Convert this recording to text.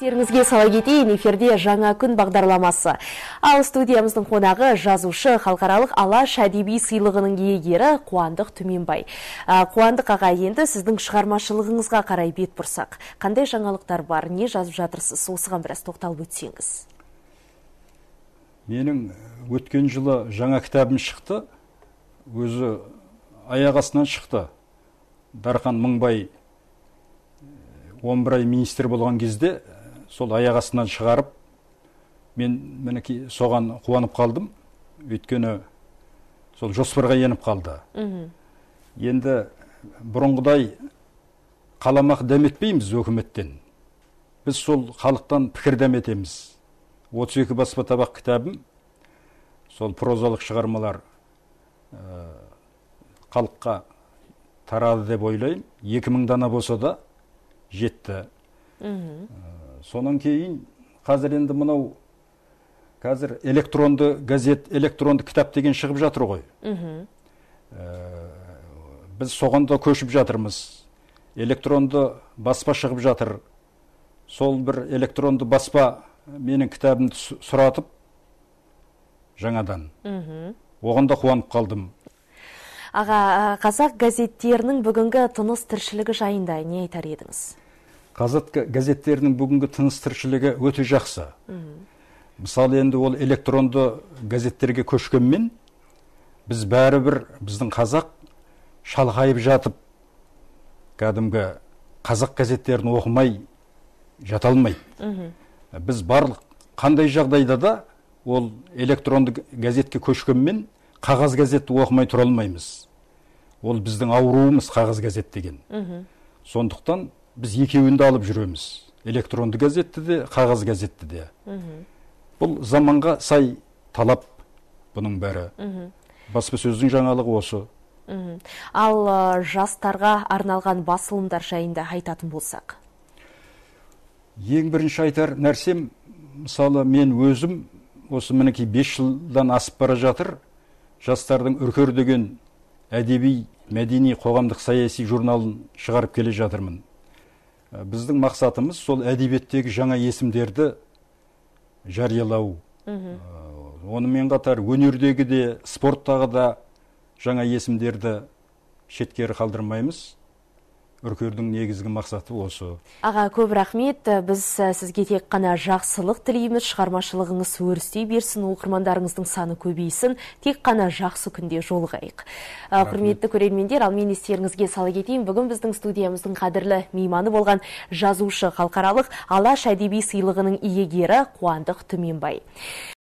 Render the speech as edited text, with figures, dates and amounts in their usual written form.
Естеріңізге сала кетейін, эфирде жаңа күн бағдарламасы. Ал студиямыздың қонағы жазушы халықаралық Алаш әдеби сыйлығының иегері Қуандық Түменбай. Қуандық аға, енді сіздің шығармашылығыңызға қарай бет бұрсақ. Қандай жаңалықтар бар, не жазып жатырсыз, осыған біраз тоқталып өтсеңіз. Менің өткен жылы жаңа кітабым шықты, өзі аяқ астынан шықты. Дархан Мыңбай 11 ай министр болған кезде сол аяқ астынан шығарып, мен мінекей соған қуанып қалдым, өйткені сол жоспарға еніп қалды. Енді бұрынғыдай қаламақ дәметпейміз өкіметтен. Біз сол халықтан пікір дәметеміз. 32 баспа табақ кітабым, сол прозалық шығармалар халыққа тарады деп ойлаймын. 2000 дана болса да жетті. Сонан кейін қазір енді мынау қазір электронды газет, электронды кітап деген шығып жатыр ғой. Біз соған да көшіп жатырмыз. Электронды баспа шығып жатыр. Сол бір электронды баспа менің кітабымды сұратып жаңадан. Оған да қуанып қалдым. Аға, қазақ газеттерінің бүгінгі тыныс тіршілігі жайында не айтар едіңіз? Қазақ газеттерінің бүгінгі тыныс тіршілігі өте жақсы. Мысалы енді ол электронды газеттерге көшкенмен, біз бәрібір біздің қазақ шалғайып жатып, кәдімгі қазақ газеттерін оқымай жата алмайды. Біз барлық қандай жағдайда да ол электронды газетке көшкенмен қағаз газетті оқымай тұра алмаймыз. Ол біздің ауруымыз қағаз газет деген. Сондықтан біз екеуінде алып жүреміз. Электронды газетті де, қағаз газетті де. Бұл заманға сай талап бұның бәрі. Баспасөздің жаңалығы осы. Ал жастарға арналған басылымдар жайында айтатын болсақ? Ең бірінші айтар нәрсем, мысалы мен өзім осы мінекей 5 жылдан асып бара жатыр, жастардың үркер деген әдеби, мәдени, қоғамдық саяси журналын шығарып келе жатырмын. Біздің мақсатымыз сол әдебиеттегі жаңа есімдерді жариялау. Онымен қатар өнердегі де, спорттағы да жаңа есімдерді шеткері қалдырмаймыз. Үркердің негізгі мақсаты осы. Аға, көп рахмет. Біз сізге тек қана жақсылық тілейміз, шығармашылығыңыз өрістей берсін, оқырмандарыңыздың саны көбейсін, тек қана жақсы күнде жолығайық. Құрметті көрермендер, ал мен естеріңізге сала кетейін, бүгін біздің студиямыздың қадірлі мейманы болған жазушы халықаралық Алаш әдеби сыйлығының иегері Қуандық Түменбай.